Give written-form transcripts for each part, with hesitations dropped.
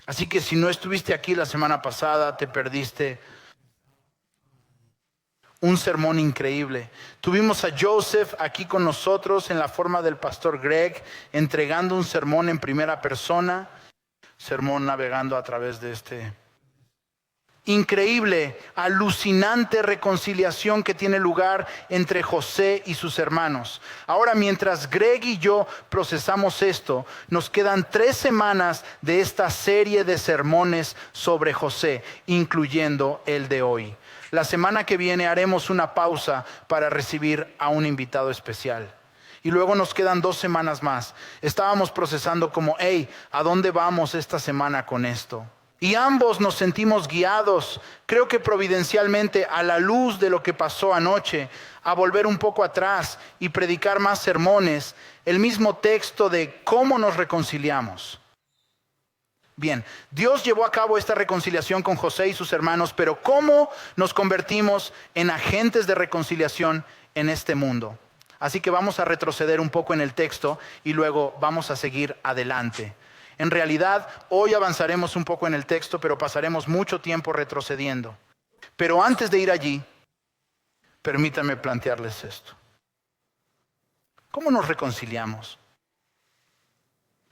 Así que si no estuviste aquí la semana pasada, te perdiste un sermón increíble. Tuvimos a Joseph aquí con nosotros en la forma del pastor Greg, entregando un sermón en primera persona, sermón navegando a través de este increíble, alucinante reconciliación que tiene lugar entre José y sus hermanos. Ahora, mientras Greg y yo procesamos esto, nos quedan 3 semanas de esta serie de sermones sobre José, incluyendo el de hoy. La semana que viene haremos una pausa para recibir a un invitado especial. Y luego nos quedan 2 semanas más. Estábamos procesando como, hey, ¿a dónde vamos esta semana con esto? Y ambos nos sentimos guiados, creo que providencialmente, a la luz de lo que pasó anoche, a volver un poco atrás y predicar más sermones, el mismo texto de cómo nos reconciliamos. Bien, Dios llevó a cabo esta reconciliación con José y sus hermanos, pero ¿cómo nos convertimos en agentes de reconciliación en este mundo? Así que vamos a retroceder un poco en el texto y luego vamos a seguir adelante. En realidad, hoy avanzaremos un poco en el texto, pero pasaremos mucho tiempo retrocediendo. Pero antes de ir allí, permítanme plantearles esto. ¿Cómo nos reconciliamos?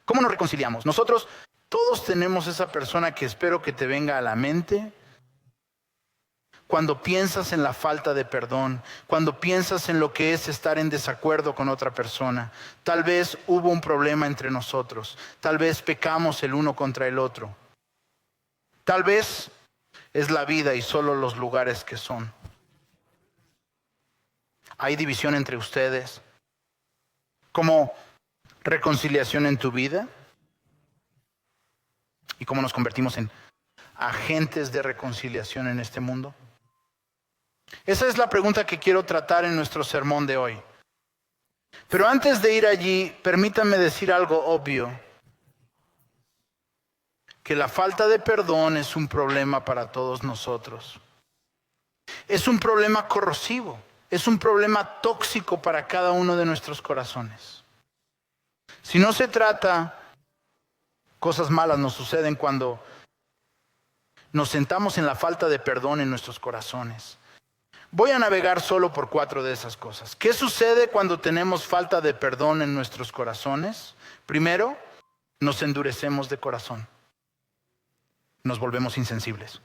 ¿Cómo nos reconciliamos? Nosotros todos tenemos esa persona que espero que te venga a la mente cuando piensas en la falta de perdón, cuando piensas en lo que es estar en desacuerdo con otra persona. Tal vez hubo un problema entre nosotros, tal vez pecamos el uno contra el otro. Tal vez es la vida y solo los lugares que son. Hay división entre ustedes. ¿Cómo reconciliación en tu vida? ¿Y cómo nos convertimos en agentes de reconciliación en este mundo? Esa es la pregunta que quiero tratar en nuestro sermón de hoy. Pero antes de ir allí, permítanme decir algo obvio. Que la falta de perdón es un problema para todos nosotros. Es un problema corrosivo. Es un problema tóxico para cada uno de nuestros corazones. Si no se trata, cosas malas nos suceden cuando nos sentamos en la falta de perdón en nuestros corazones. Voy a navegar solo por 4 de esas cosas. ¿Qué sucede cuando tenemos falta de perdón en nuestros corazones? Primero, nos endurecemos de corazón. Nos volvemos insensibles.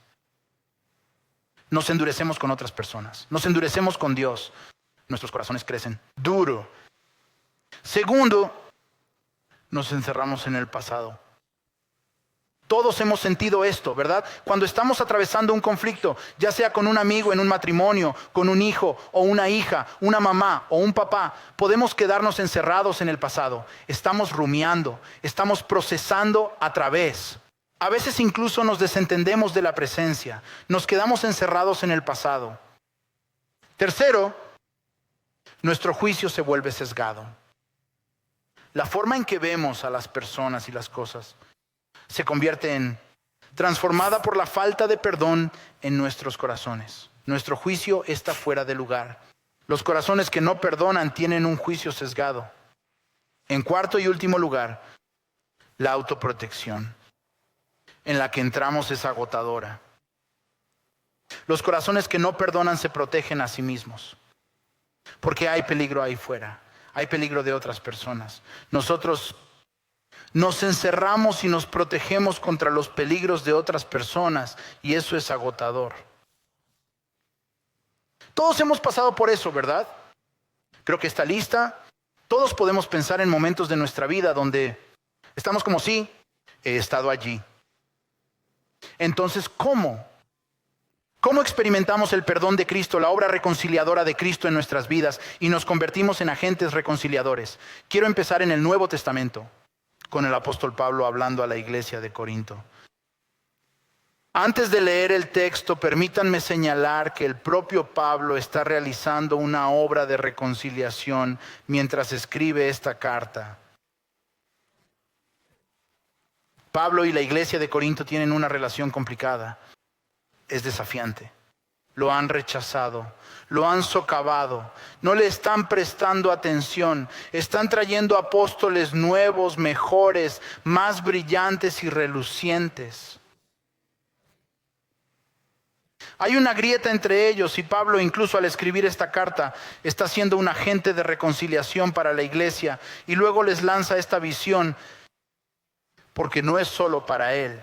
Nos endurecemos con otras personas. Nos endurecemos con Dios. Nuestros corazones crecen duro. Segundo, nos encerramos en el pasado. Todos hemos sentido esto, ¿verdad? Cuando estamos atravesando un conflicto, ya sea con un amigo en un matrimonio, con un hijo o una hija, una mamá o un papá, podemos quedarnos encerrados en el pasado. Estamos rumiando, estamos procesando a través. A veces incluso nos desentendemos de la presencia, nos quedamos encerrados en el pasado. Tercero, nuestro juicio se vuelve sesgado. La forma en que vemos a las personas y las cosas se convierte en transformada por la falta de perdón en nuestros corazones. Nuestro juicio está fuera de lugar. Los corazones que no perdonan tienen un juicio sesgado. En cuarto y último lugar, la autoprotección en la que entramos es agotadora. Los corazones que no perdonan se protegen a sí mismos, porque hay peligro ahí fuera, hay peligro de otras personas. Nosotros nos encerramos y nos protegemos contra los peligros de otras personas y eso es agotador. Todos hemos pasado por eso, ¿verdad? Creo que está lista. Todos podemos pensar en momentos de nuestra vida donde estamos como sí, he estado allí. Entonces, ¿cómo? ¿Cómo experimentamos el perdón de Cristo, la obra reconciliadora de Cristo en nuestras vidas y nos convertimos en agentes reconciliadores? Quiero empezar en el Nuevo Testamento, con el apóstol Pablo hablando a la iglesia de Corinto. Antes de leer el texto, permítanme señalar que el propio Pablo está realizando una obra de reconciliación mientras escribe esta carta. Pablo y la iglesia de Corinto tienen una relación complicada. Es desafiante. lo han rechazado, lo han socavado, no le están prestando atención, están trayendo apóstoles nuevos, mejores, más brillantes y relucientes. Hay una grieta entre ellos y Pablo, incluso al escribir esta carta, está siendo un agente de reconciliación para la iglesia y luego les lanza esta visión porque no es solo para él.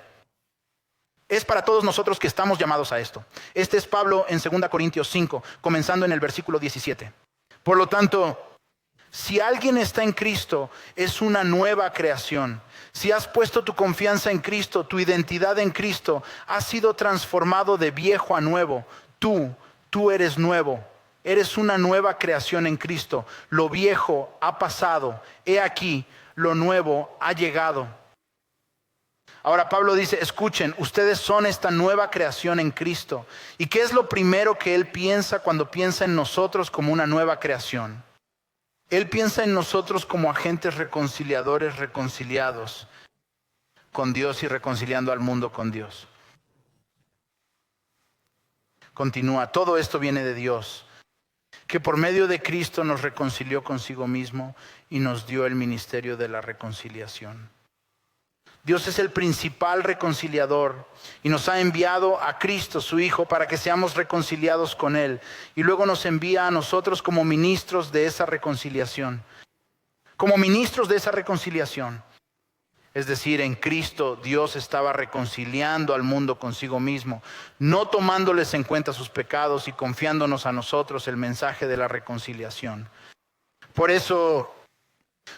Es para todos nosotros que estamos llamados a esto. Este es Pablo en 2 Corintios 5, comenzando en el versículo 17. Por lo tanto, si alguien está en Cristo, es una nueva creación. Si has puesto tu confianza en Cristo, tu identidad en Cristo, has sido transformado de viejo a nuevo. Tú eres nuevo. Eres una nueva creación en Cristo. Lo viejo ha pasado. He aquí, lo nuevo ha llegado. Ahora Pablo dice, escuchen, ustedes son esta nueva creación en Cristo. ¿Y qué es lo primero que él piensa cuando piensa en nosotros como una nueva creación? Él piensa en nosotros como agentes reconciliadores, reconciliados con Dios y reconciliando al mundo con Dios. Continúa, todo esto viene de Dios, que por medio de Cristo nos reconcilió consigo mismo y nos dio el ministerio de la reconciliación. Dios es el principal reconciliador y nos ha enviado a Cristo, su Hijo, para que seamos reconciliados con Él. Y luego nos envía a nosotros como ministros de esa reconciliación. Como ministros de esa reconciliación. Es decir, en Cristo Dios estaba reconciliando al mundo consigo mismo, no tomándoles en cuenta sus pecados y confiándonos a nosotros el mensaje de la reconciliación. Por eso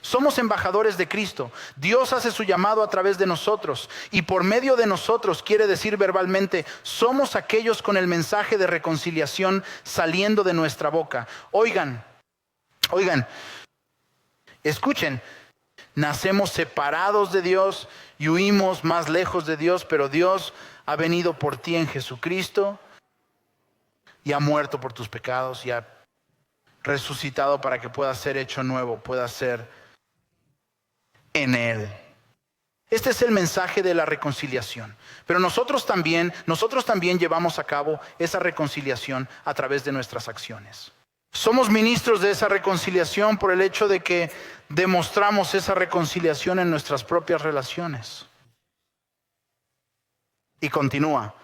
somos embajadores de Cristo. Dios hace su llamado a través de nosotros y por medio de nosotros, quiere decir verbalmente, somos aquellos con el mensaje de reconciliación saliendo de nuestra boca. Oigan, escuchen, nacemos separados de Dios y huimos más lejos de Dios, pero Dios ha venido por ti en Jesucristo y ha muerto por tus pecados y ha resucitado para que pueda ser hecho nuevo, pueda ser en Él. Este es el mensaje de la reconciliación. Pero nosotros también llevamos a cabo esa reconciliación a través de nuestras acciones. Somos ministros de esa reconciliación por el hecho de que demostramos esa reconciliación en nuestras propias relaciones. Y continúa,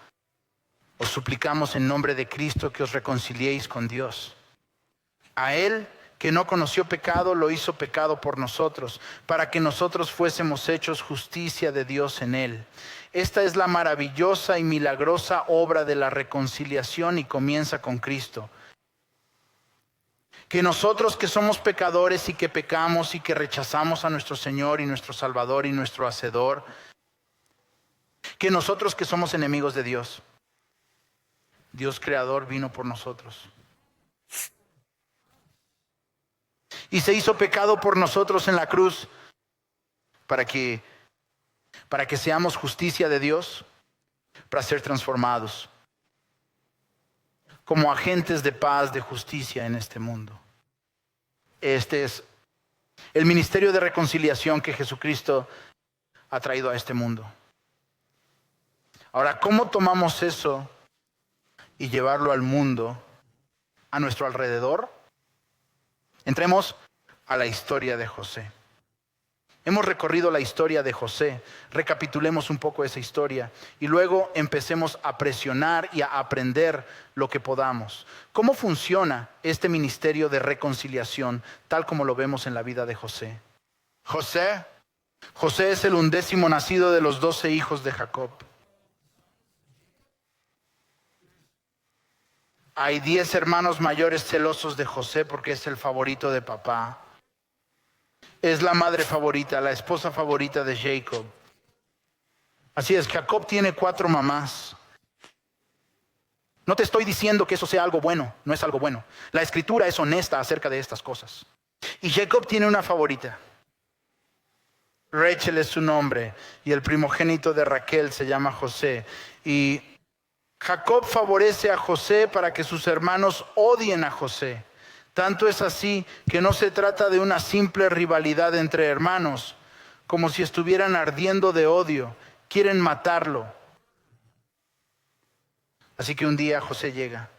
os suplicamos en nombre de Cristo que os reconciliéis con Dios. A Él, que no conoció pecado, lo hizo pecado por nosotros, para que nosotros fuésemos hechos justicia de Dios en Él. Esta es la maravillosa y milagrosa obra de la reconciliación y comienza con Cristo. Que nosotros que somos pecadores y que pecamos y que rechazamos a nuestro Señor y nuestro Salvador y nuestro Hacedor, que nosotros que somos enemigos de Dios, Dios Creador vino por nosotros. Y se hizo pecado por nosotros en la cruz para que seamos justicia de Dios, para ser transformados como agentes de paz, de justicia en este mundo. Este es el ministerio de reconciliación que Jesucristo ha traído a este mundo. Ahora, ¿cómo tomamos eso y llevarlo al mundo, a nuestro alrededor? Entremos a la historia de José. Hemos recorrido la historia de José, recapitulemos un poco esa historia y luego empecemos a presionar y a aprender lo que podamos. ¿Cómo funciona este ministerio de reconciliación tal como lo vemos en la vida de José? José es el 11º nacido de los 12 hijos de Jacob. Hay 10 hermanos mayores celosos de José porque es el favorito de papá. Es la madre favorita, la esposa favorita de Jacob. Así es, Jacob tiene 4 mamás. No te estoy diciendo que eso sea algo bueno, no es algo bueno. La escritura es honesta acerca de estas cosas. Y Jacob tiene una favorita. Rachel es su nombre y el primogénito de Raquel se llama José. Y Jacob favorece a José para que sus hermanos odien a José. Tanto es así que no se trata de una simple rivalidad entre hermanos, como si estuvieran ardiendo de odio, quieren matarlo. Así que un día José llega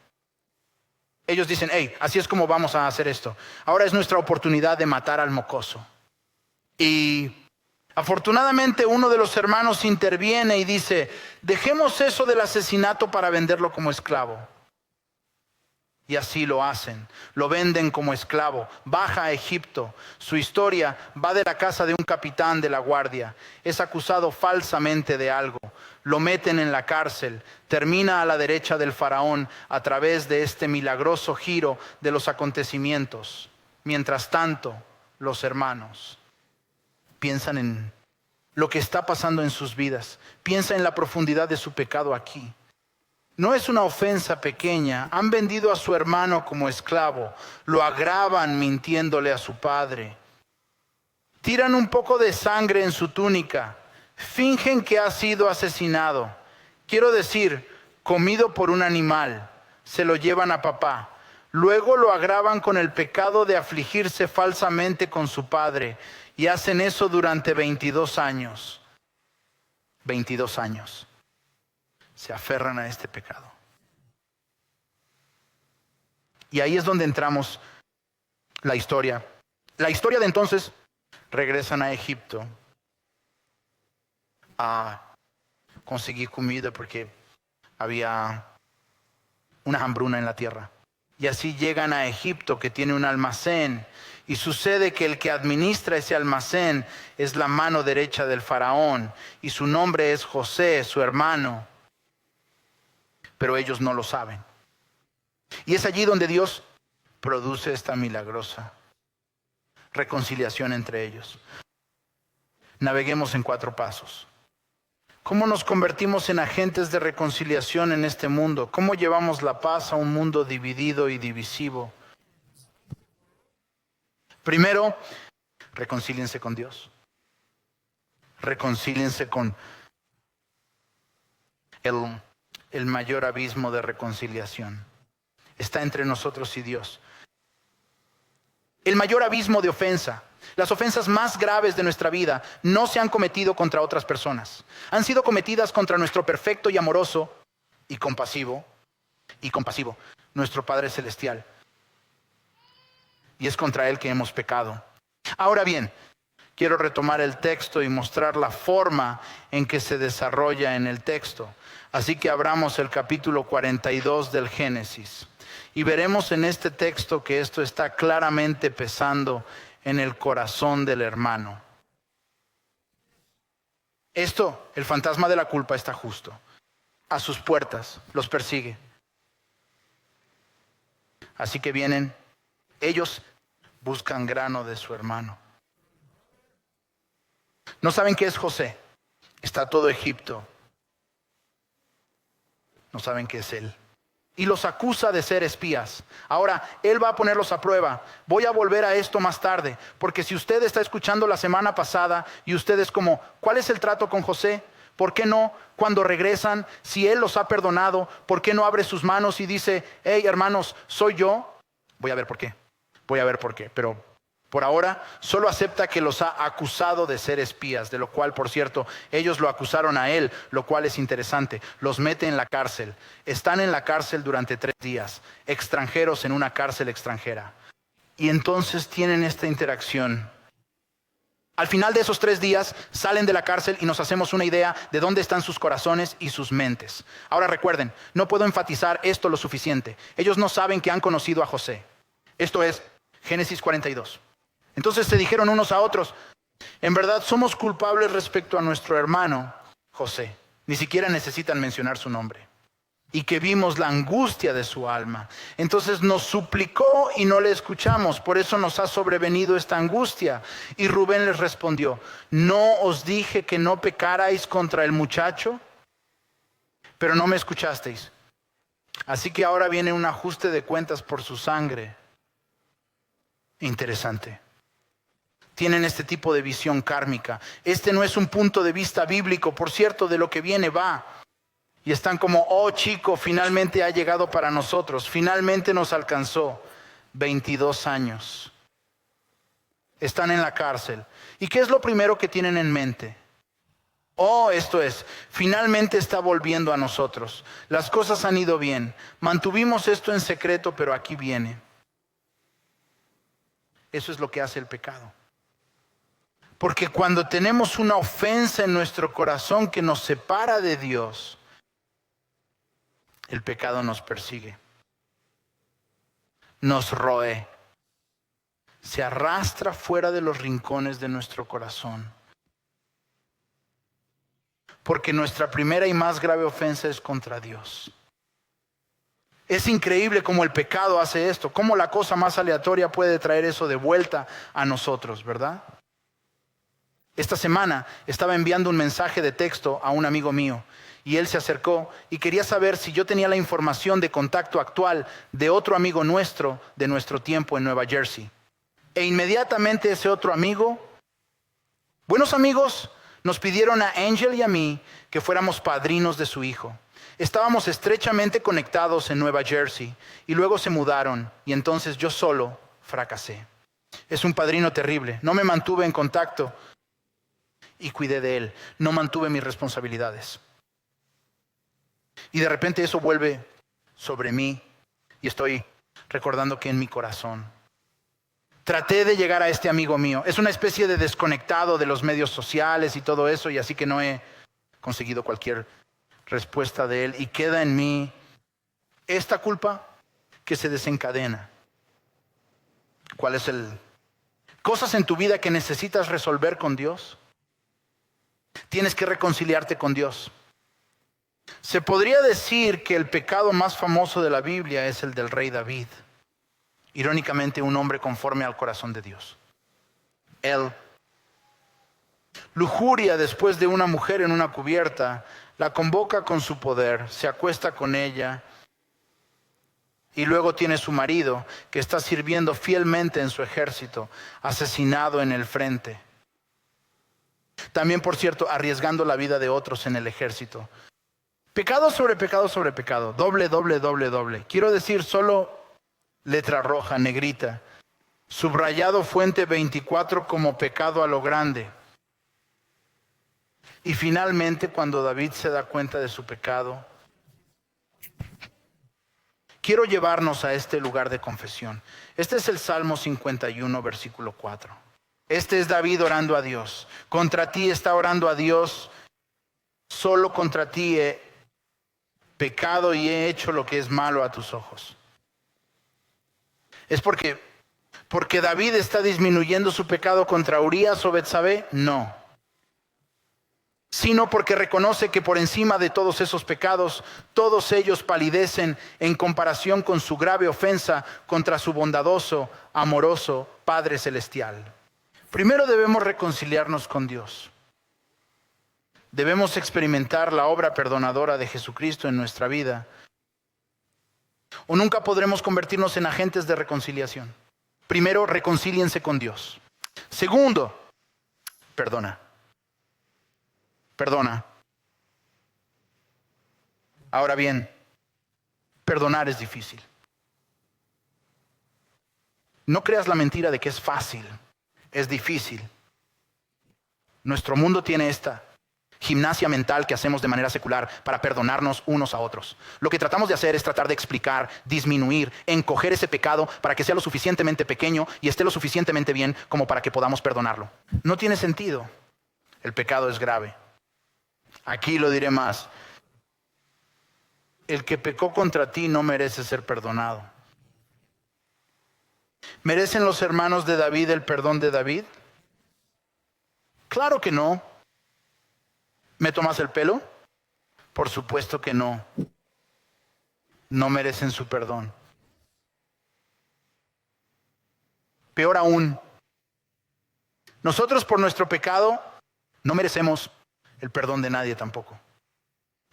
Ellos dicen, hey, así es como vamos a hacer esto. Ahora es nuestra oportunidad de matar al mocoso. Y afortunadamente uno de los hermanos interviene y dice, dejemos eso del asesinato para venderlo como esclavo. Y así lo hacen, lo venden como esclavo, baja a Egipto. Su historia va de la casa de un capitán de la guardia, es acusado falsamente de algo, lo meten en la cárcel, termina a la derecha del faraón a través de este milagroso giro de los acontecimientos. Mientras tanto, los hermanos piensan en lo que está pasando en sus vidas, piensan en la profundidad de su pecado aquí. No es una ofensa pequeña. Han vendido a su hermano como esclavo. Lo agravan mintiéndole a su padre. Tiran un poco de sangre en su túnica. Fingen que ha sido asesinado. Quiero decir, comido por un animal. Se lo llevan a papá. Luego lo agravan con el pecado de afligirse falsamente con su padre. Y hacen eso durante 22 años. 22 años. Se aferran a este pecado. Y ahí es donde entramos la historia. La historia de entonces, regresan a Egipto a conseguir comida porque había una hambruna en la tierra. Y así llegan a Egipto, que tiene un almacén. Y sucede que el que administra ese almacén es la mano derecha del faraón. Y su nombre es José, su hermano. Pero ellos no lo saben. Y es allí donde Dios produce esta milagrosa reconciliación entre ellos. Naveguemos en 4 pasos. ¿Cómo nos convertimos en agentes de reconciliación en este mundo? ¿Cómo llevamos la paz a un mundo dividido y divisivo? Primero, reconcíliense con Dios. Reconcíliense con el mayor abismo de reconciliación. Está entre nosotros y Dios. El mayor abismo de ofensa. Las ofensas más graves de nuestra vida no se han cometido contra otras personas. Han sido cometidas contra nuestro perfecto y amoroso y compasivo, nuestro Padre Celestial. Y es contra Él que hemos pecado. Ahora bien, quiero retomar el texto y mostrar la forma en que se desarrolla en el texto. Así que abramos el capítulo 42 del Génesis. Y veremos en este texto que esto está claramente pesando en el corazón del hermano. Esto, el fantasma de la culpa está justo. A sus puertas, los persigue. Así que vienen, ellos buscan grano de su hermano. No saben qué es José. Está todo Egipto. No saben qué es él. Y los acusa de ser espías. Ahora, él va a ponerlos a prueba. Voy a volver a esto más tarde. Porque si usted está escuchando la semana pasada y usted es como, ¿cuál es el trato con José? ¿Por qué no, cuando regresan, si él los ha perdonado, por qué no abre sus manos y dice, hey hermanos, soy yo? Voy a ver por qué. Pero por ahora solo acepta que los ha acusado de ser espías, de lo cual, por cierto, ellos lo acusaron a él, lo cual es interesante. Los mete en la cárcel. Están en la cárcel durante 3 días, extranjeros en una cárcel extranjera. Y entonces tienen esta interacción. Al final de esos 3 días salen de la cárcel y nos hacemos una idea de dónde están sus corazones y sus mentes. Ahora recuerden, no puedo enfatizar esto lo suficiente. Ellos no saben que han conocido a José. Esto es Génesis 42. Entonces se dijeron unos a otros, en verdad somos culpables respecto a nuestro hermano José. Ni siquiera necesitan mencionar su nombre. Y que vimos la angustia de su alma. Entonces nos suplicó y no le escuchamos. Por eso nos ha sobrevenido esta angustia. Y Rubén les respondió, ¿no os dije que no pecarais contra el muchacho? Pero no me escuchasteis. Así que ahora viene un ajuste de cuentas por su sangre. Interesante. Tienen este tipo de visión kármica. Este no es un punto de vista bíblico. Por cierto, de lo que viene va. Y están como, oh chico, finalmente ha llegado para nosotros. Finalmente nos alcanzó. 22 años. Están en la cárcel. ¿Y qué es lo primero que tienen en mente? Oh, esto es, finalmente está volviendo a nosotros. Las cosas han ido bien. Mantuvimos esto en secreto, pero aquí viene. Eso es lo que hace el pecado. Porque cuando tenemos una ofensa en nuestro corazón que nos separa de Dios, el pecado nos persigue, nos roe, se arrastra fuera de los rincones de nuestro corazón. Porque nuestra primera y más grave ofensa es contra Dios. Es increíble cómo el pecado hace esto, cómo la cosa más aleatoria puede traer eso de vuelta a nosotros, ¿verdad? Esta semana estaba enviando un mensaje de texto a un amigo mío y él se acercó y quería saber si yo tenía la información de contacto actual de otro amigo nuestro de nuestro tiempo en Nueva Jersey. E inmediatamente ese otro amigo, buenos amigos, nos pidieron a Angel y a mí que fuéramos padrinos de su hijo. Estábamos estrechamente conectados en Nueva Jersey y luego se mudaron y entonces yo solo fracasé. Es un padrino terrible. No me mantuve en contacto y cuidé de él. No mantuve mis responsabilidades. Y de repente eso vuelve sobre mí y estoy recordando que en mi corazón traté de llegar a este amigo mío. Es una especie de desconectado de los medios sociales y todo eso, y así que no he conseguido cualquier respuesta de él. Y queda en mí esta culpa que se desencadena. ¿Cuál es el? Cosas en tu vida que necesitas resolver con Dios. Tienes que reconciliarte con Dios. Se podría decir que el pecado más famoso de la Biblia es el del rey David. Irónicamente, un hombre conforme al corazón de Dios. Él, lujuria después de una mujer en una cubierta, la convoca con su poder, se acuesta con ella y luego tiene su marido que está sirviendo fielmente en su ejército, asesinado en el frente. También, por cierto, arriesgando la vida de otros en el ejército. Pecado sobre pecado sobre pecado, doble, doble, doble, doble. Quiero decir solo letra roja, negrita, subrayado fuente 24 como pecado a lo grande. Y finalmente, cuando David se da cuenta de su pecado, quiero llevarnos a este lugar de confesión. Este es el Salmo 51, versículo 4. Este es David orando a Dios. Contra ti está orando a Dios. Solo contra ti he pecado y he hecho lo que es malo a tus ojos. ¿Es porque David está disminuyendo su pecado contra Urías o Betsabé? No. Sino porque reconoce que por encima de todos esos pecados, todos ellos palidecen en comparación con su grave ofensa contra su bondadoso, amoroso Padre Celestial. Primero debemos reconciliarnos con Dios. Debemos experimentar la obra perdonadora de Jesucristo en nuestra vida. O nunca podremos convertirnos en agentes de reconciliación. Primero, reconcíliense con Dios. Segundo, perdona. Perdona. Ahora bien, perdonar es difícil. No creas la mentira de que es fácil. Es difícil. Nuestro mundo tiene esta gimnasia mental que hacemos de manera secular para perdonarnos unos a otros. Lo que tratamos de hacer es tratar de explicar, disminuir, encoger ese pecado para que sea lo suficientemente pequeño y esté lo suficientemente bien como para que podamos perdonarlo. No tiene sentido. El pecado es grave. Aquí lo diré más. El que pecó contra ti no merece ser perdonado. ¿Merecen los hermanos de David el perdón de David? Claro que no. ¿Me tomas el pelo? Por supuesto que no. No merecen su perdón. Peor aún, nosotros por nuestro pecado no merecemos el perdón de nadie tampoco.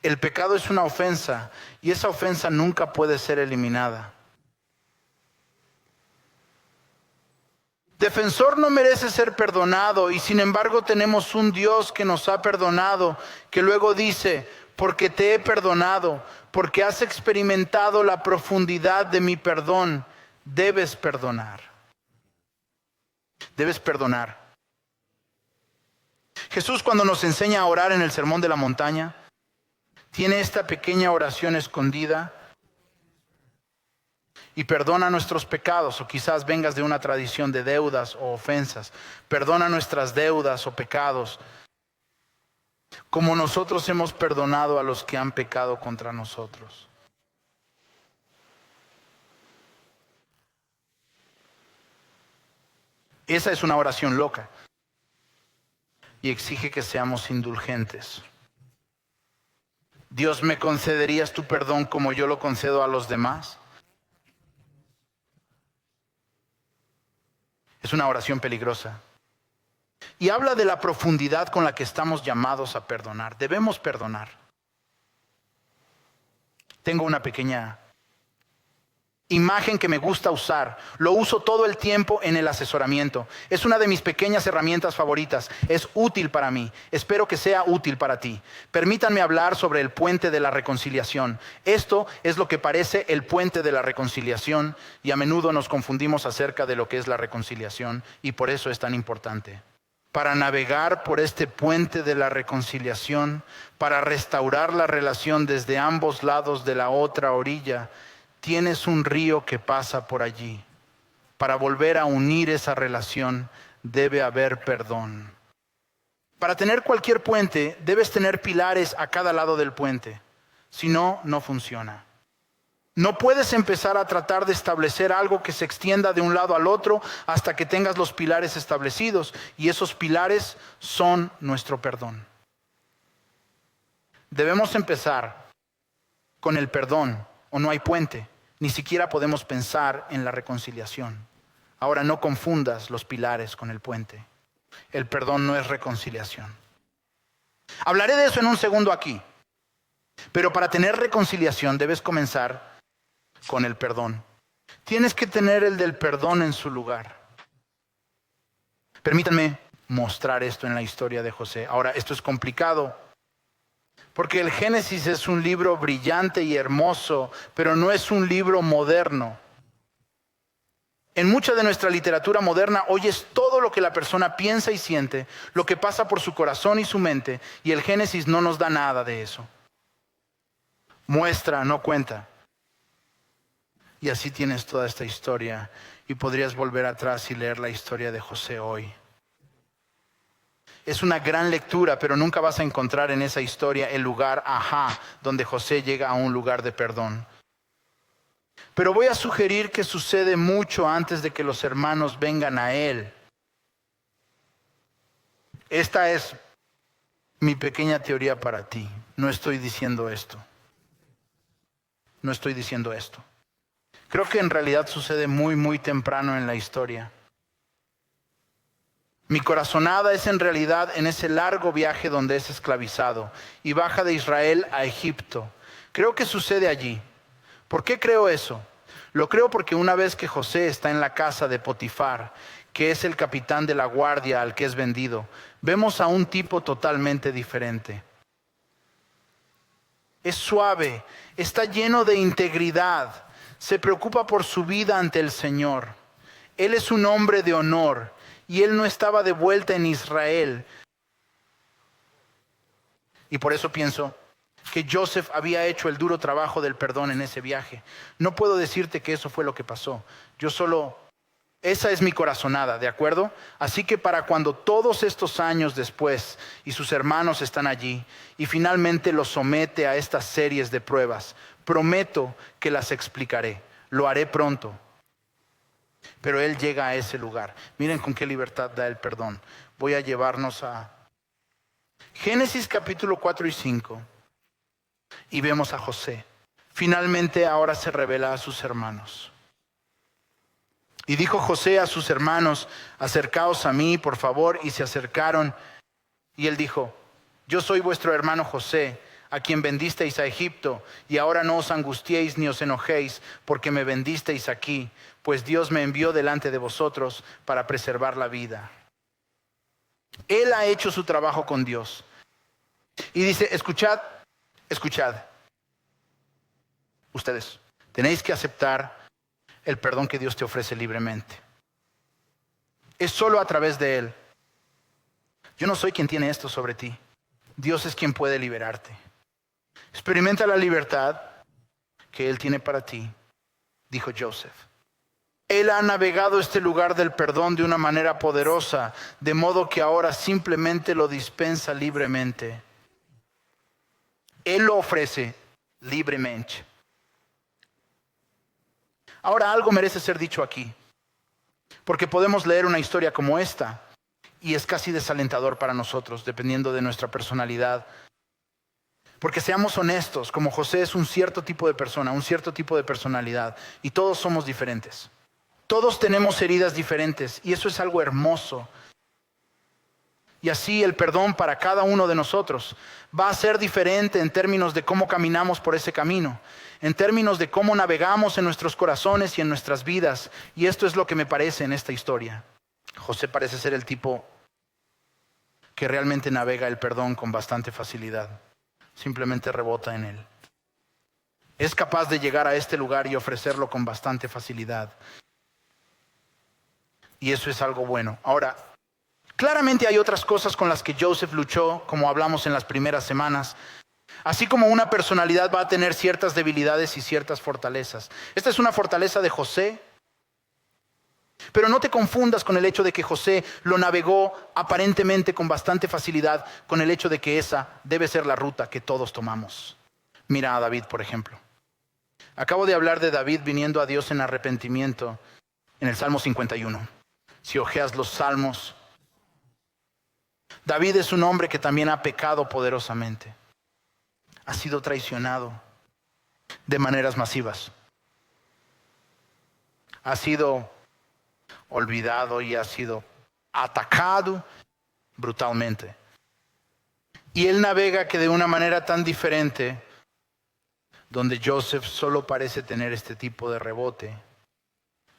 El pecado es una ofensa y esa ofensa nunca puede ser eliminada. Defensor no merece ser perdonado y sin embargo tenemos un Dios que nos ha perdonado, que luego dice, porque te he perdonado, porque has experimentado la profundidad de mi perdón, debes perdonar. Debes perdonar. Jesús, cuando nos enseña a orar en el Sermón de la Montaña, tiene esta pequeña oración escondida y perdona nuestros pecados, o quizás vengas de una tradición de deudas o ofensas. Perdona nuestras deudas o pecados, como nosotros hemos perdonado a los que han pecado contra nosotros. Esa es una oración loca y exige que seamos indulgentes. Dios, ¿me concederías tu perdón como yo lo concedo a los demás? Es una oración peligrosa. Y habla de la profundidad con la que estamos llamados a perdonar. Debemos perdonar. Tengo una pequeña imagen que me gusta usar. Lo uso todo el tiempo en el asesoramiento. Es una de mis pequeñas herramientas favoritas. Es útil para mí. Espero que sea útil para ti. Permítanme hablar sobre el puente de la reconciliación. Esto es lo que parece el puente de la reconciliación y a menudo nos confundimos acerca de lo que es la reconciliación y por eso es tan importante. Para navegar por este puente de la reconciliación, para restaurar la relación desde ambos lados de la otra orilla, tienes un río que pasa por allí. Para volver a unir esa relación debe haber perdón. Para tener cualquier puente debes tener pilares a cada lado del puente. Si no, no funciona. No puedes empezar a tratar de establecer algo que se extienda de un lado al otro hasta que tengas los pilares establecidos. Y esos pilares son nuestro perdón. Debemos empezar con el perdón o no hay puente. Ni siquiera podemos pensar en la reconciliación. Ahora no confundas los pilares con el puente. El perdón no es reconciliación. Hablaré de eso en un segundo aquí. Pero para tener reconciliación debes comenzar con el perdón. Tienes que tener el del perdón en su lugar. Permítanme mostrar esto en la historia de José. Ahora, esto es complicado. Porque el Génesis es un libro brillante y hermoso, pero no es un libro moderno. En mucha de nuestra literatura moderna oyes todo lo que la persona piensa y siente, lo que pasa por su corazón y su mente, y el Génesis no nos da nada de eso. Muestra, no cuenta. Y así tienes toda esta historia, y podrías volver atrás y leer la historia de José hoy. Es una gran lectura, pero nunca vas a encontrar en esa historia el lugar, donde José llega a un lugar de perdón. Pero voy a sugerir que sucede mucho antes de que los hermanos vengan a él. Esta es mi pequeña teoría para ti. No estoy diciendo esto. No estoy diciendo esto. Creo que en realidad sucede muy, muy temprano en la historia. Mi corazonada es en realidad en ese largo viaje donde es esclavizado y baja de Israel a Egipto. Creo que sucede allí. ¿Por qué creo eso? Lo creo porque una vez que José está en la casa de Potifar, que es el capitán de la guardia al que es vendido, vemos a un tipo totalmente diferente. Es suave, está lleno de integridad, se preocupa por su vida ante el Señor. Él es un hombre de honor. Y él no estaba de vuelta en Israel. Y por eso pienso que Joseph había hecho el duro trabajo del perdón en ese viaje. No puedo decirte que eso fue lo que pasó. Esa es mi corazonada, ¿de acuerdo? Así que para cuando todos estos años después y sus hermanos están allí y finalmente los somete a estas series de pruebas, prometo que las explicaré. Lo haré pronto. Pero él llega a ese lugar. Miren con qué libertad da el perdón. Voy a llevarnos a Génesis capítulo 4 y 5. Y vemos a José. Finalmente ahora se revela a sus hermanos. Y dijo José a sus hermanos: acercaos a mí, por favor. Y se acercaron. Y él dijo: yo soy vuestro hermano José, a quien vendisteis a Egipto, y ahora no os angustiéis ni os enojéis, porque me vendisteis aquí, pues Dios me envió delante de vosotros para preservar la vida. Él ha hecho su trabajo con Dios. Y dice: escuchad. Ustedes tenéis que aceptar el perdón que Dios te ofrece libremente. Es solo a través de Él. Yo no soy quien tiene esto sobre ti. Dios es quien puede liberarte. Experimenta la libertad que Él tiene para ti, dijo Joseph. Él ha navegado este lugar del perdón de una manera poderosa, de modo que ahora simplemente lo dispensa libremente. Él lo ofrece libremente. Ahora algo merece ser dicho aquí, porque podemos leer una historia como esta y es casi desalentador para nosotros, dependiendo de nuestra personalidad. Porque seamos honestos, como José es un cierto tipo de persona, un cierto tipo de personalidad, y todos somos diferentes. Todos tenemos heridas diferentes y eso es algo hermoso. Y así el perdón para cada uno de nosotros va a ser diferente en términos de cómo caminamos por ese camino, en términos de cómo navegamos en nuestros corazones y en nuestras vidas. Y esto es lo que me parece en esta historia. José parece ser el tipo que realmente navega el perdón con bastante facilidad. Simplemente rebota en él. Es capaz de llegar a este lugar y ofrecerlo con bastante facilidad. Y eso es algo bueno. Ahora, claramente hay otras cosas con las que Joseph luchó, como hablamos en las primeras semanas. Así como una personalidad va a tener ciertas debilidades y ciertas fortalezas. Esta es una fortaleza de José. Pero no te confundas con el hecho de que José lo navegó aparentemente con bastante facilidad, con el hecho de que esa debe ser la ruta que todos tomamos. Mira a David, por ejemplo. Acabo de hablar de David viniendo a Dios en arrepentimiento en el Salmo 51. Si hojeas los salmos, David es un hombre que también ha pecado poderosamente. Ha sido traicionado de maneras masivas. Ha sido olvidado y ha sido atacado brutalmente. Y él navega que de una manera tan diferente, donde Joseph solo parece tener este tipo de rebote.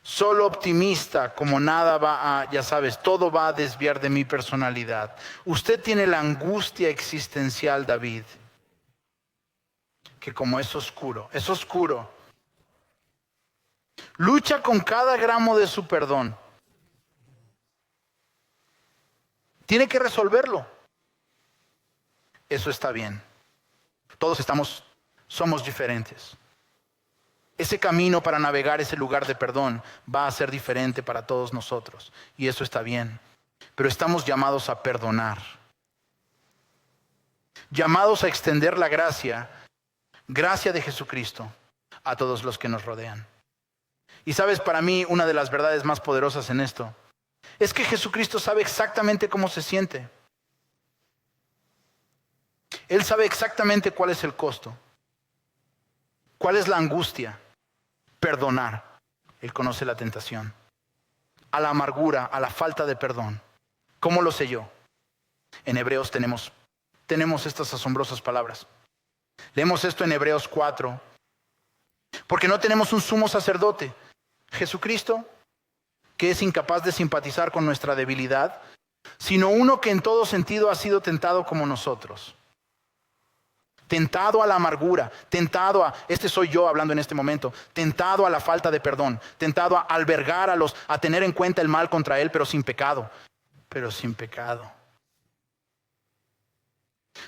Solo optimista, como nada va a, ya sabes, todo va a desviar de mi personalidad. Usted tiene la angustia existencial, David, que como es oscuro. Lucha con cada gramo de su perdón. Tiene que resolverlo. Eso está bien. Todos somos diferentes. Ese camino para navegar ese lugar de perdón va a ser diferente para todos nosotros. Y eso está bien. Pero estamos llamados a perdonar. Llamados a extender la gracia de Jesucristo a todos los que nos rodean. Y sabes, para mí, una de las verdades más poderosas en esto es que Jesucristo sabe exactamente cómo se siente. Él sabe exactamente cuál es el costo. ¿Cuál es la angustia? Perdonar. Él conoce la tentación. A la amargura, a la falta de perdón. ¿Cómo lo sé yo? En Hebreos tenemos estas asombrosas palabras. Leemos esto en Hebreos 4. Porque no tenemos un sumo sacerdote, Jesucristo, que es incapaz de simpatizar con nuestra debilidad, sino uno que en todo sentido ha sido tentado como nosotros. Tentado a la amargura, este soy yo hablando en este momento, tentado a la falta de perdón, tentado a albergar a tener en cuenta el mal contra él, pero sin pecado.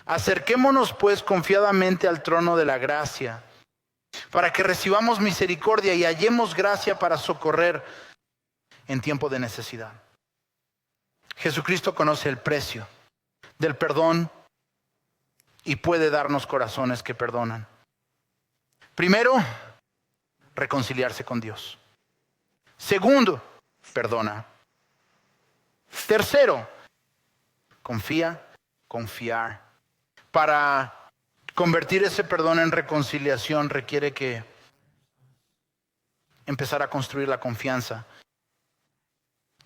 Acerquémonos pues confiadamente al trono de la gracia, para que recibamos misericordia y hallemos gracia para socorrer en tiempo de necesidad. Jesucristo conoce el precio del perdón y puede darnos corazones que perdonan. Primero, reconciliarse con Dios. Segundo, perdona. Tercero, confiar. Para convertir ese perdón en reconciliación requiere que empezar a construir la confianza,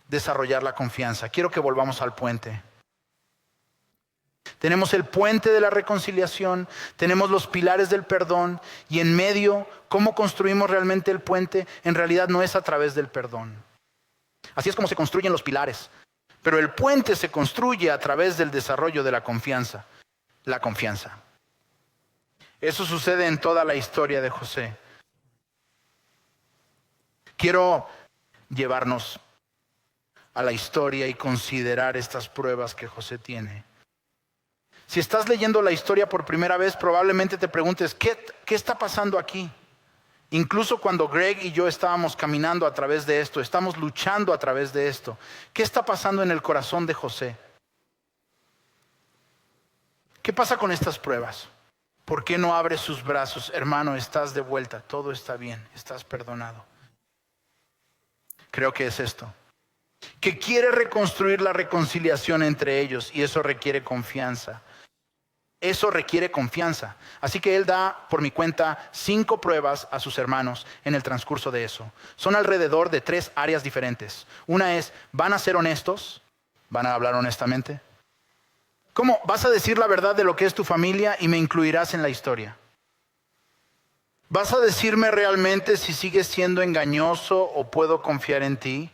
desarrollar la confianza. Quiero que volvamos al puente. Tenemos el puente de la reconciliación, tenemos los pilares del perdón y en medio, ¿cómo construimos realmente el puente? En realidad no es a través del perdón. Así es como se construyen los pilares. Pero el puente se construye a través del desarrollo de la confianza. La confianza. Eso sucede en toda la historia de José. Quiero llevarnos a la historia y considerar estas pruebas que José tiene. Si estás leyendo la historia por primera vez, probablemente te preguntes, ¿qué está pasando aquí? Incluso cuando Greg y yo estábamos caminando a través de esto, estamos luchando a través de esto, ¿qué está pasando en el corazón de José? ¿Qué pasa con estas pruebas? ¿Por qué no abre sus brazos? Hermano, estás de vuelta, todo está bien, estás perdonado. Creo que es esto. Que quiere reconstruir la reconciliación entre ellos y eso requiere confianza. Eso requiere confianza. Así que él da, por mi cuenta, 5 pruebas a sus hermanos en el transcurso de eso. Son alrededor de 3 áreas diferentes. Una es, ¿van a ser honestos? ¿Van a hablar honestamente? ¿Cómo? ¿Vas a decir la verdad de lo que es tu familia y me incluirás en la historia? ¿Vas a decirme realmente si sigues siendo engañoso o puedo confiar en ti?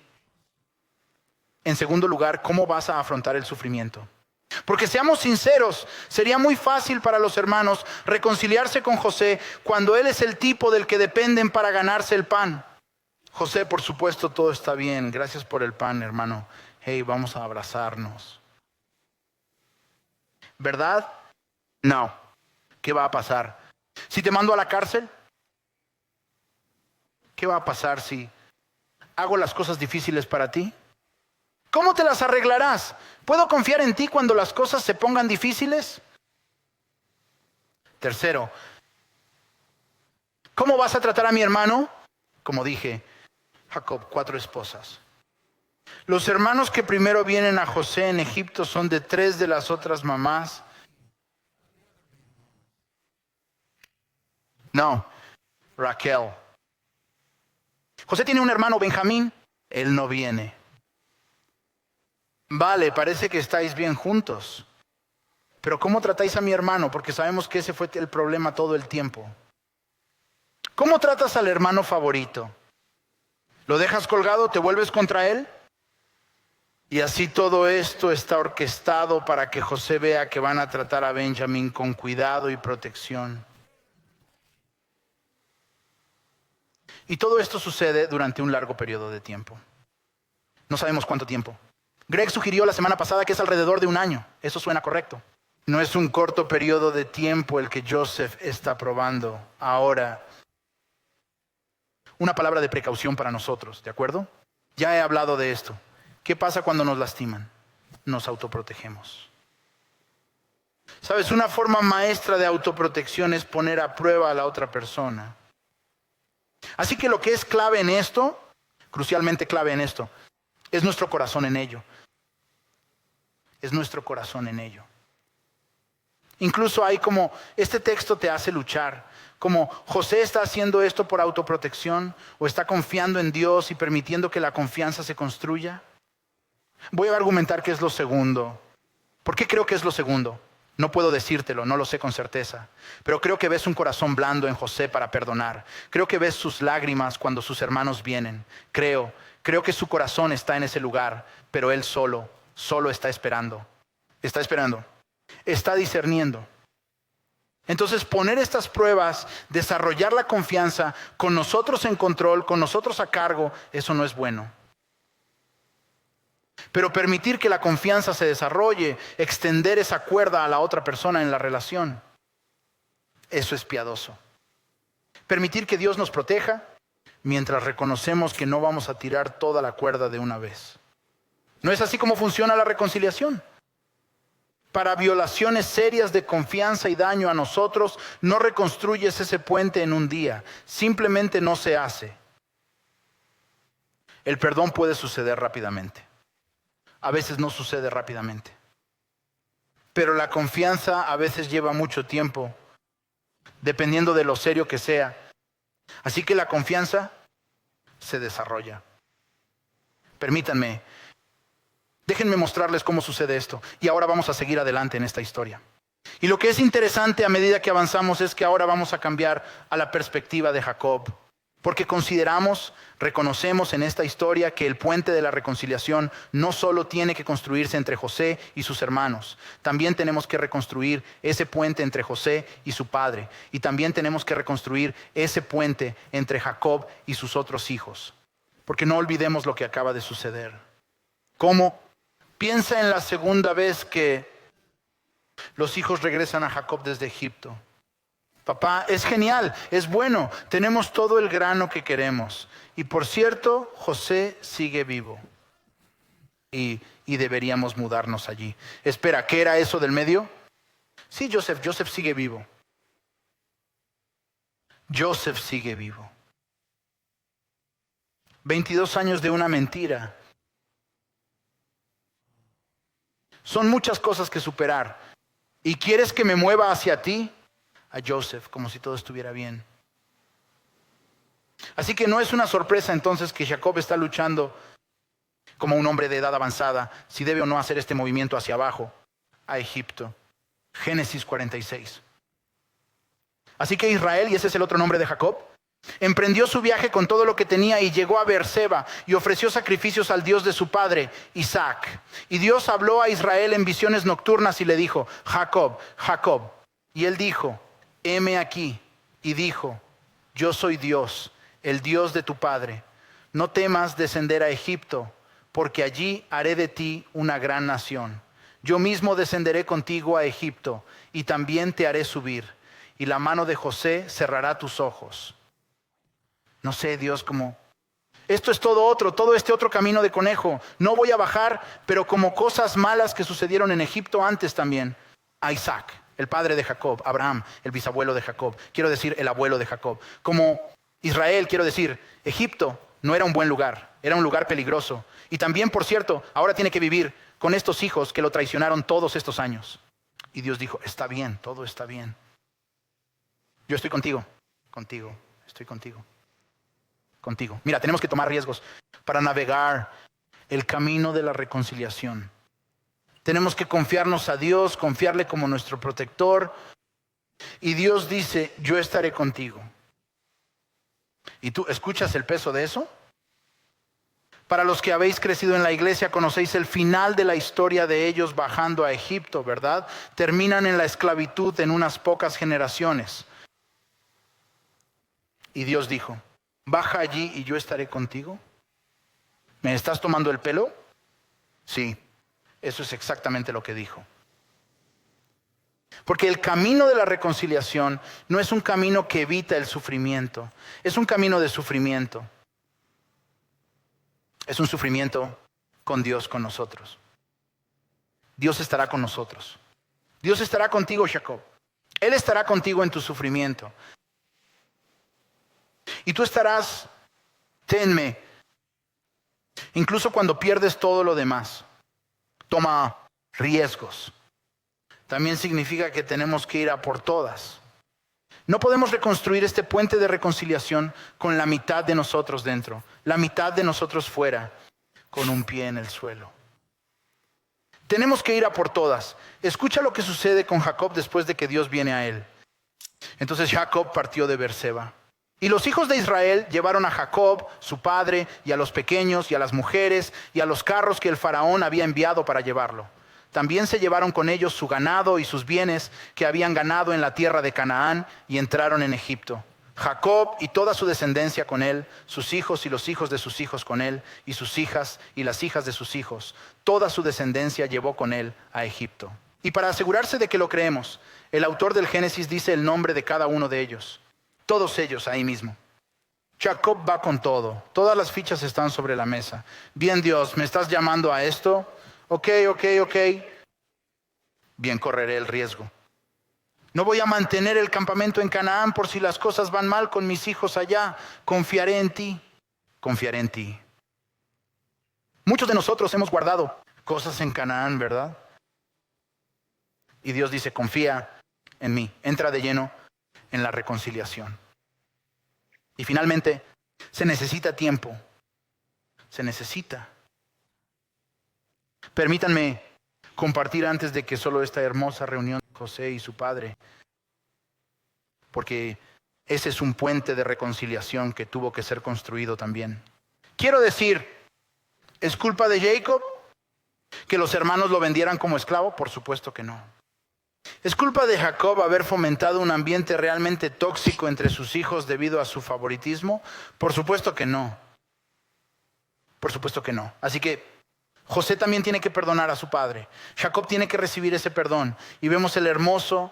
En segundo lugar, ¿cómo vas a afrontar el sufrimiento? Porque seamos sinceros, sería muy fácil para los hermanos reconciliarse con José cuando él es el tipo del que dependen para ganarse el pan. José, por supuesto, todo está bien. Gracias por el pan, hermano. Hey, vamos a abrazarnos. ¿Verdad? No. ¿Qué va a pasar? Si te mando a la cárcel, ¿qué va a pasar si hago las cosas difíciles para ti? ¿Cómo te las arreglarás? ¿Puedo confiar en ti cuando las cosas se pongan difíciles? Tercero, ¿cómo vas a tratar a mi hermano? Como dije, Jacob, 4 esposas. Los hermanos que primero vienen a José en Egipto son de 3 de las otras mamás. No, Raquel. José tiene un hermano, Benjamín. Él no viene. Vale, parece que estáis bien juntos. Pero ¿cómo tratáis a mi hermano? Porque sabemos que ese fue el problema todo el tiempo. ¿Cómo tratas al hermano favorito? ¿Lo dejas colgado? ¿Te vuelves contra él? Y así todo esto está orquestado para que José vea que van a tratar a Benjamín con cuidado y protección. Y todo esto sucede durante un largo periodo de tiempo. No sabemos cuánto tiempo. Greg sugirió la semana pasada que es alrededor de 1 año. Eso suena correcto. No es un corto periodo de tiempo el que Joseph está probando ahora. Una palabra de precaución para nosotros, ¿de acuerdo? Ya he hablado de esto. ¿Qué pasa cuando nos lastiman? Nos autoprotegemos. ¿Sabes? Una forma maestra de autoprotección es poner a prueba a la otra persona. Así que lo que es clave en esto, crucialmente clave en esto, es nuestro corazón en ello. Es nuestro corazón en ello. Incluso hay como, este texto te hace luchar. Como José está haciendo esto por autoprotección o está confiando en Dios y permitiendo que la confianza se construya. Voy a argumentar que es lo segundo. ¿Por qué creo que es lo segundo? No puedo decírtelo, no lo sé con certeza. Pero creo que ves un corazón blando en José para perdonar. Creo que ves sus lágrimas cuando sus hermanos vienen. Creo que su corazón está en ese lugar, pero él solo está esperando. Está esperando. Está discerniendo. Entonces poner estas pruebas, desarrollar la confianza con nosotros en control, con nosotros a cargo, eso no es bueno. Pero permitir que la confianza se desarrolle, extender esa cuerda a la otra persona en la relación, eso es piadoso. Permitir que Dios nos proteja mientras reconocemos que no vamos a tirar toda la cuerda de una vez. ¿No es así como funciona la reconciliación? Para violaciones serias de confianza y daño a nosotros, no reconstruyes ese puente en un día. Simplemente no se hace. El perdón puede suceder rápidamente. A veces no sucede rápidamente. Pero la confianza a veces lleva mucho tiempo, dependiendo de lo serio que sea. Así que la confianza se desarrolla. Permítanme. Déjenme mostrarles cómo sucede esto. Y ahora vamos a seguir adelante en esta historia. Y lo que es interesante a medida que avanzamos es que ahora vamos a cambiar a la perspectiva de Jacob. Porque reconocemos en esta historia que el puente de la reconciliación no solo tiene que construirse entre José y sus hermanos. También tenemos que reconstruir ese puente entre José y su padre. Y también tenemos que reconstruir ese puente entre Jacob y sus otros hijos. Porque no olvidemos lo que acaba de suceder. ¿Cómo? Piensa en la segunda vez que los hijos regresan a Jacob desde Egipto. Papá, es genial, es bueno, tenemos todo el grano que queremos. Y por cierto, José sigue vivo. Y deberíamos mudarnos allí. Espera, ¿qué era eso del medio? Sí, Joseph sigue vivo. Joseph sigue vivo. 22 años de una mentira. Son muchas cosas que superar. ¿Y quieres que me mueva hacia ti? A Joseph, como si todo estuviera bien. Así que no es una sorpresa entonces que Jacob está luchando como un hombre de edad avanzada, si debe o no hacer este movimiento hacia abajo, a Egipto. Génesis 46. Así que Israel, y ese es el otro nombre de Jacob, emprendió su viaje con todo lo que tenía y llegó a Beerseba y ofreció sacrificios al Dios de su padre, Isaac. Y Dios habló a Israel en visiones nocturnas y le dijo, Jacob, Jacob. Y él dijo, heme aquí. Y dijo, yo soy Dios, el Dios de tu padre. No temas descender a Egipto, porque allí haré de ti una gran nación. Yo mismo descenderé contigo a Egipto y también te haré subir. Y la mano de José cerrará tus ojos. No sé, Dios, como esto es todo este otro camino de conejo. No voy a bajar, pero como cosas malas que sucedieron en Egipto antes también. A Isaac, el padre de Jacob, Abraham, el bisabuelo de Jacob. Quiero decir, el abuelo de Jacob. Como Israel, quiero decir, Egipto no era un buen lugar, era un lugar peligroso. Y también, por cierto, ahora tiene que vivir con estos hijos que lo traicionaron todos estos años. Y Dios dijo, está bien, todo está bien. Yo estoy contigo, estoy contigo. Mira, tenemos que tomar riesgos para navegar el camino de la reconciliación. Tenemos que confiarnos a Dios, confiarle como nuestro protector. Y Dios dice, yo estaré contigo. ¿Y tú escuchas el peso de eso? Para los que habéis crecido en la iglesia, conocéis el final de la historia de ellos bajando a Egipto, ¿verdad? Terminan en la esclavitud en unas pocas generaciones. Y Dios dijo, baja allí y yo estaré contigo. ¿Me estás tomando el pelo? Sí, eso es exactamente lo que dijo. Porque el camino de la reconciliación no es un camino que evita el sufrimiento, es un camino de sufrimiento. Es un sufrimiento con Dios, con nosotros. Dios estará con nosotros. Dios estará contigo, Jacob. Él estará contigo en tu sufrimiento. Y tú estarás, tenme, incluso cuando pierdes todo lo demás. Toma riesgos. También significa que tenemos que ir a por todas. No podemos reconstruir este puente de reconciliación con la mitad de nosotros dentro, la mitad de nosotros fuera, con un pie en el suelo. Tenemos que ir a por todas. Escucha lo que sucede con Jacob después de que Dios viene a él. Entonces Jacob partió de Beerseba. Y los hijos de Israel llevaron a Jacob, su padre, y a los pequeños, y a las mujeres, y a los carros que el faraón había enviado para llevarlo. También se llevaron con ellos su ganado y sus bienes que habían ganado en la tierra de Canaán y entraron en Egipto. Jacob y toda su descendencia con él, sus hijos y los hijos de sus hijos con él, y sus hijas y las hijas de sus hijos. Toda su descendencia llevó con él a Egipto. Y para asegurarse de que lo creemos, el autor del Génesis dice el nombre de cada uno de ellos. Todos ellos ahí mismo. Jacob va con todo. Todas las fichas están sobre la mesa. Bien, Dios, ¿me estás llamando a esto? Ok. Bien, correré el riesgo. No voy a mantener el campamento en Canaán por si las cosas van mal con mis hijos allá. Confiaré en ti. Confiaré en ti. Muchos de nosotros hemos guardado cosas en Canaán, ¿verdad? Y Dios dice, confía en mí. Entra de lleno en la reconciliación. Y finalmente, se necesita tiempo. Se necesita. Permítanme compartir antes de que solo esta hermosa reunión de José y su padre, porque ese es un puente de reconciliación que tuvo que ser construido también. Quiero decir, ¿es culpa de Jacob que los hermanos lo vendieran como esclavo? Por supuesto que no. ¿Es culpa de Jacob haber fomentado un ambiente realmente tóxico entre sus hijos debido a su favoritismo? Por supuesto que no. Por supuesto que no. Así que José también tiene que perdonar a su padre. Jacob tiene que recibir ese perdón. Y vemos el hermoso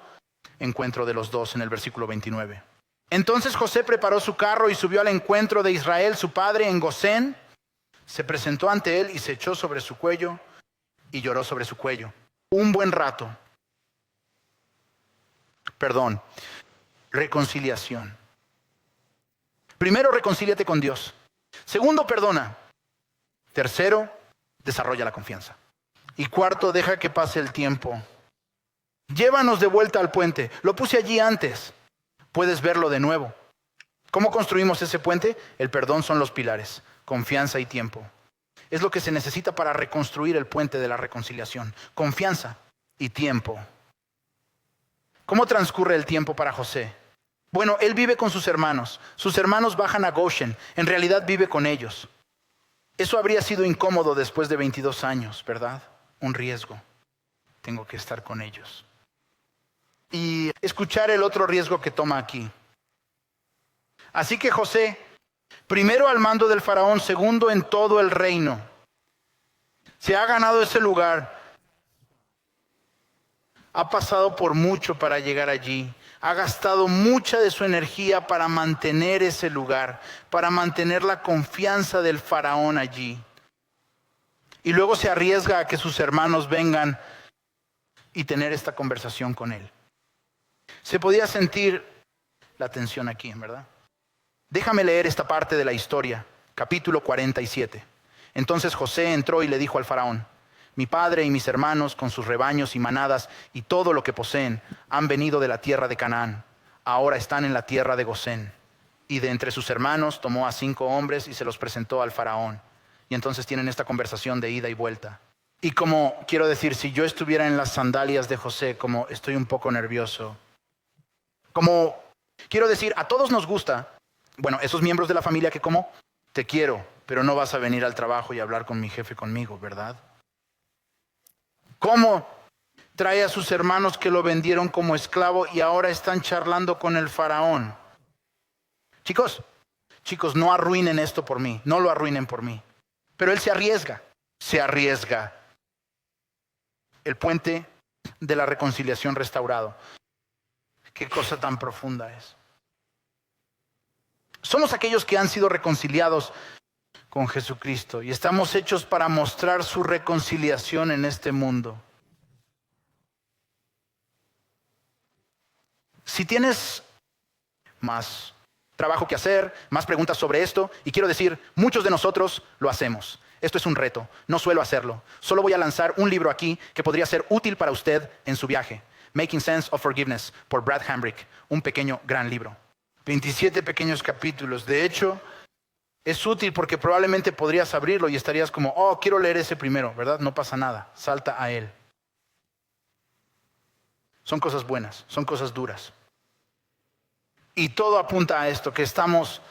encuentro de los dos en el versículo 29. Entonces José preparó su carro y subió al encuentro de Israel, su padre, en Gosén. Se presentó ante él y se echó sobre su cuello y lloró sobre su cuello. Un buen rato. Perdón. Reconciliación. Primero, reconcíliate con Dios. Segundo, perdona. Tercero, desarrolla la confianza. Y cuarto, deja que pase el tiempo. Llévanos de vuelta al puente. Lo puse allí antes. Puedes verlo de nuevo. ¿Cómo construimos ese puente? El perdón son los pilares. Confianza y tiempo. Es lo que se necesita para reconstruir el puente de la reconciliación. Confianza y tiempo. ¿Cómo transcurre el tiempo para José? Bueno, él vive con sus hermanos. Sus hermanos bajan a Goshen. En realidad vive con ellos. Eso habría sido incómodo después de 22 años, ¿verdad? Un riesgo. Tengo que estar con ellos. Y escuchar el otro riesgo que toma aquí. Así que José, primero al mando del faraón, segundo en todo el reino, se ha ganado ese lugar. Ha pasado por mucho para llegar allí. Ha gastado mucha de su energía para mantener ese lugar, para mantener la confianza del faraón allí. Y luego se arriesga a que sus hermanos vengan y tener esta conversación con él. Se podía sentir la tensión aquí, ¿verdad? Déjame leer esta parte de la historia, capítulo 47. Entonces José entró y le dijo al faraón: mi padre y mis hermanos con sus rebaños y manadas y todo lo que poseen han venido de la tierra de Canaán. Ahora están en la tierra de Gosén. Y de entre sus hermanos tomó a 5 hombres y se los presentó al faraón. Y entonces tienen esta conversación de ida y vuelta. Y como quiero decir, si yo estuviera en las sandalias de José, como estoy un poco nervioso. Como quiero decir, a todos nos gusta, bueno, esos miembros de la familia que como, te quiero, pero no vas a venir al trabajo y hablar con mi jefe conmigo, ¿verdad? ¿Cómo trae a sus hermanos que lo vendieron como esclavo y ahora están charlando con el faraón? Chicos, no arruinen esto por mí, no lo arruinen por mí. Pero él se arriesga. El puente de la reconciliación restaurado. Qué cosa tan profunda es. Somos aquellos que han sido reconciliados con Jesucristo y estamos hechos para mostrar su reconciliación en este mundo. Si tienes más trabajo que hacer, más preguntas sobre esto, y quiero decir, muchos de nosotros lo hacemos. Esto es un reto, no suelo hacerlo. Solo voy a lanzar un libro aquí que podría ser útil para usted en su viaje. Making Sense of Forgiveness, por Brad Hambrick. Un pequeño, gran libro. 27 pequeños capítulos. De hecho, es útil porque probablemente podrías abrirlo y estarías como, oh, quiero leer ese primero, ¿verdad? No pasa nada, salta a él. Son cosas buenas, son cosas duras. Y todo apunta a esto, que estamos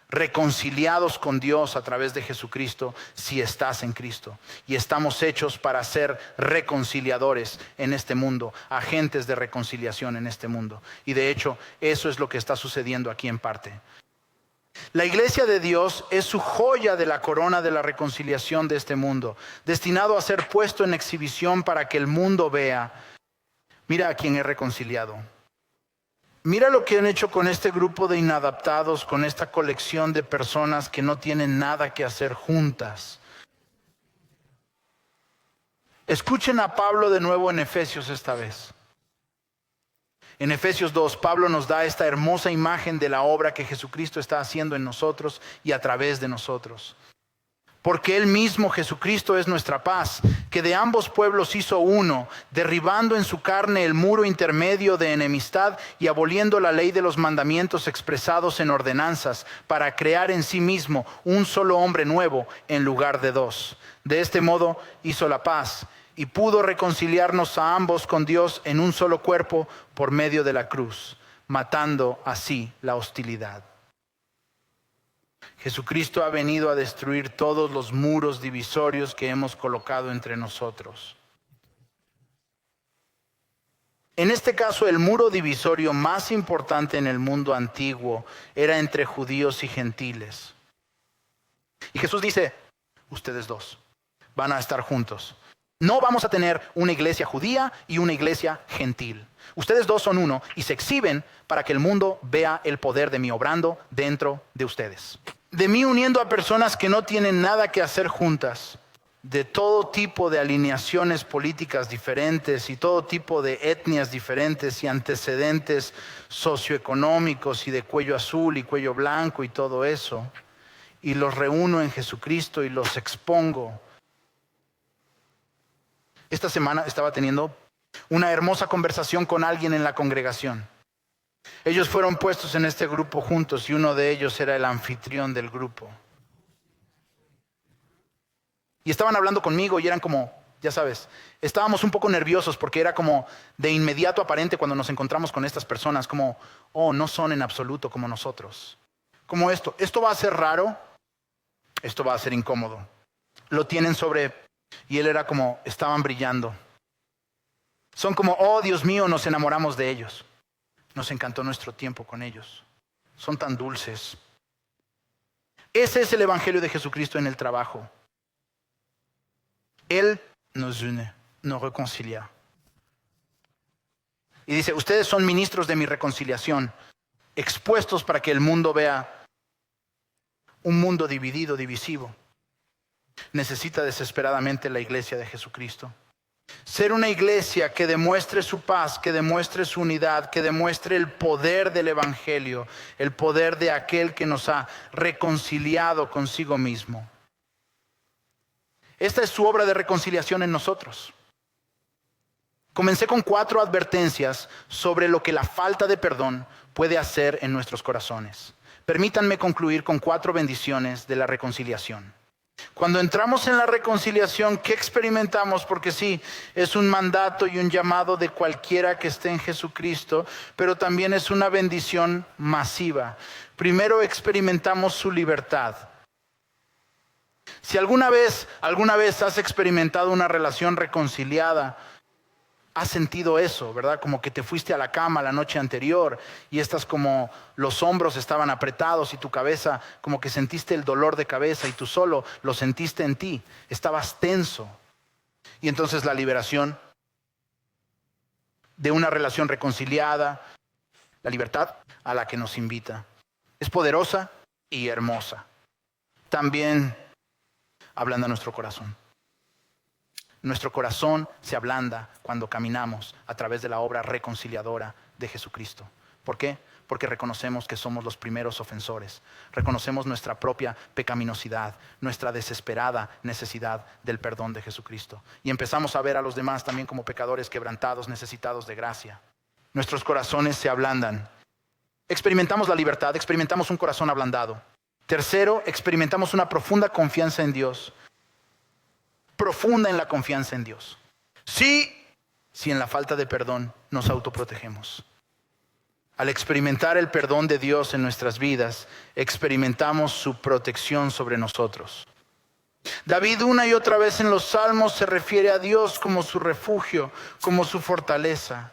reconciliados con Dios a través de Jesucristo si estás en Cristo. Y estamos hechos para ser reconciliadores en este mundo, agentes de reconciliación en este mundo. Y de hecho, eso es lo que está sucediendo aquí en parte. La iglesia de Dios es su joya de la corona de la reconciliación de este mundo, destinado a ser puesto en exhibición para que el mundo vea, mira a quien he reconciliado. Mira lo que han hecho con este grupo de inadaptados, con esta colección de personas que no tienen nada que hacer juntas. Escuchen a Pablo de nuevo en Efesios esta vez. En Efesios 2, Pablo nos da esta hermosa imagen de la obra que Jesucristo está haciendo en nosotros y a través de nosotros. Porque Él mismo, Jesucristo, es nuestra paz, que de ambos pueblos hizo uno, derribando en su carne el muro intermedio de enemistad y aboliendo la ley de los mandamientos expresados en ordenanzas, para crear en sí mismo un solo hombre nuevo en lugar de 2. De este modo hizo la paz y pudo reconciliarnos a ambos con Dios en un solo cuerpo por medio de la cruz, matando así la hostilidad. Jesucristo ha venido a destruir todos los muros divisorios que hemos colocado entre nosotros. En este caso, el muro divisorio más importante en el mundo antiguo era entre judíos y gentiles. Y Jesús dice, ustedes dos. van a estar juntos. No vamos a tener una iglesia judía y una iglesia gentil. Ustedes dos son uno y se exhiben para que el mundo vea el poder de mí obrando dentro de ustedes. De mí uniendo a personas que no tienen nada que hacer juntas, de todo tipo de alineaciones políticas diferentes y todo tipo de etnias diferentes y antecedentes socioeconómicos y de cuello azul y cuello blanco y todo eso. Y los reúno en Jesucristo y los expongo. Esta semana estaba teniendo una hermosa conversación con alguien en la congregación. Ellos fueron puestos en este grupo juntos y uno de ellos era el anfitrión del grupo. Y estaban hablando conmigo y eran como, ya sabes, estábamos un poco nerviosos porque era como de inmediato aparente cuando nos encontramos con estas personas, como, oh, no son en absoluto como nosotros. Como esto va a ser raro, esto va a ser incómodo. Lo tienen sobre... Y él era como, estaban brillando. Son como, oh Dios mío, nos enamoramos de ellos. Nos encantó nuestro tiempo con ellos. Son tan dulces. Ese es el evangelio de Jesucristo en el trabajo. Él nos une, nos reconcilia. Y dice, ustedes son ministros de mi reconciliación, expuestos para que el mundo vea un mundo dividido, divisivo. Necesita desesperadamente la iglesia de Jesucristo. Ser una iglesia que demuestre su paz, que demuestre su unidad, que demuestre el poder del evangelio, el poder de aquel que nos ha reconciliado consigo mismo. Esta es su obra de reconciliación en nosotros. Comencé con 4 advertencias sobre lo que la falta de perdón puede hacer en nuestros corazones. Permítanme concluir con 4 bendiciones de la reconciliación. Cuando entramos en la reconciliación, ¿qué experimentamos? Porque sí, es un mandato y un llamado de cualquiera que esté en Jesucristo, pero también es una bendición masiva. Primero experimentamos su libertad. Si alguna vez has experimentado una relación reconciliada, has sentido eso, ¿verdad? Como que te fuiste a la cama la noche anterior y estás como los hombros estaban apretados y tu cabeza, como que sentiste el dolor de cabeza y tú solo lo sentiste en ti, estabas tenso. Y entonces la liberación de una relación reconciliada, la libertad a la que nos invita, es poderosa y hermosa. También ablanda nuestro corazón. Nuestro corazón se ablanda cuando caminamos a través de la obra reconciliadora de Jesucristo. ¿Por qué? Porque reconocemos que somos los primeros ofensores. Reconocemos nuestra propia pecaminosidad, nuestra desesperada necesidad del perdón de Jesucristo. Y empezamos a ver a los demás también como pecadores quebrantados, necesitados de gracia. Nuestros corazones se ablandan. Experimentamos la libertad, experimentamos un corazón ablandado. Tercero, experimentamos una profunda confianza en Dios. Profunda en la confianza en Dios. Si en la falta de perdón nos autoprotegemos. Al experimentar el perdón de Dios en nuestras vidas, experimentamos su protección sobre nosotros. David una y otra vez en los Salmos se refiere a Dios como su refugio, como su fortaleza.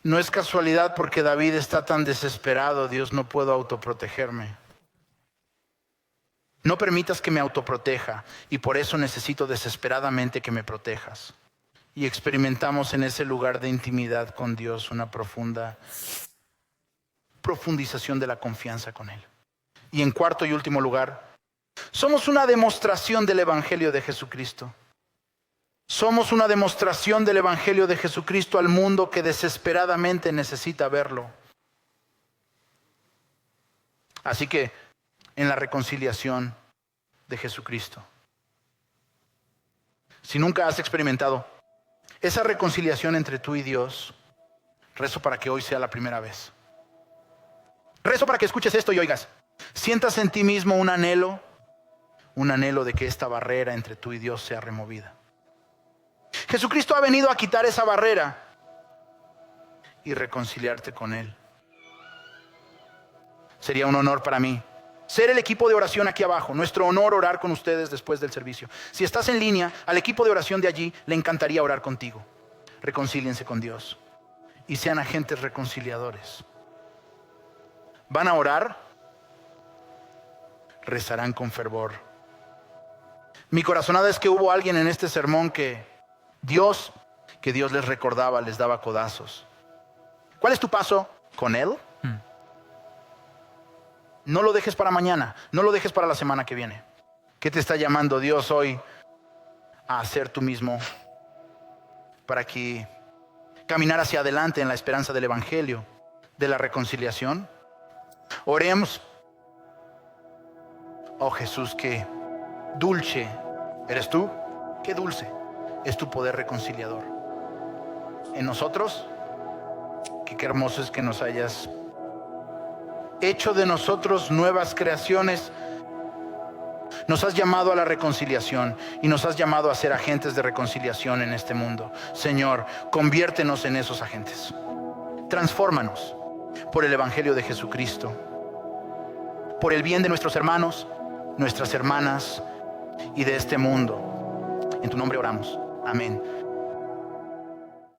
No es casualidad porque David está tan desesperado, Dios, no puedo autoprotegerme. No permitas que me autoproteja y por eso necesito desesperadamente que me protejas. Y experimentamos en ese lugar de intimidad con Dios una profundización de la confianza con Él. Y en cuarto y último lugar, somos una demostración del Evangelio de Jesucristo. Somos una demostración del Evangelio de Jesucristo al mundo que desesperadamente necesita verlo. Así que, en la reconciliación de Jesucristo. Si nunca has experimentado esa reconciliación entre tú y Dios, rezo para que hoy sea la primera vez. Rezo para que escuches esto y oigas. Sientas en ti mismo un anhelo de que esta barrera entre tú y Dios sea removida. Jesucristo ha venido a quitar esa barrera y reconciliarte con Él. Sería un honor para mí ser el equipo de oración aquí abajo. Nuestro honor orar con ustedes después del servicio. Si estás en línea, al equipo de oración de allí le encantaría orar contigo. Reconcíliense con Dios y sean agentes reconciliadores. Van a orar, rezarán con fervor. Mi corazonada es que hubo alguien en este sermón que Dios les recordaba, les daba codazos. ¿Cuál es tu paso con Él? No lo dejes para mañana, no lo dejes para la semana que viene. ¿Qué te está llamando Dios hoy a hacer tú mismo para que caminar hacia adelante en la esperanza del Evangelio, de la reconciliación? Oremos. Oh Jesús, qué dulce eres tú, qué dulce es tu poder reconciliador en nosotros. Qué hermoso es que nos hayas hecho de nosotros nuevas creaciones. Nos has llamado a la reconciliación y nos has llamado a ser agentes de reconciliación en este mundo. Señor, conviértenos en esos agentes. Transfórmanos por el Evangelio de Jesucristo, por el bien de nuestros hermanos, nuestras hermanas y de este mundo. En tu nombre oramos. Amén.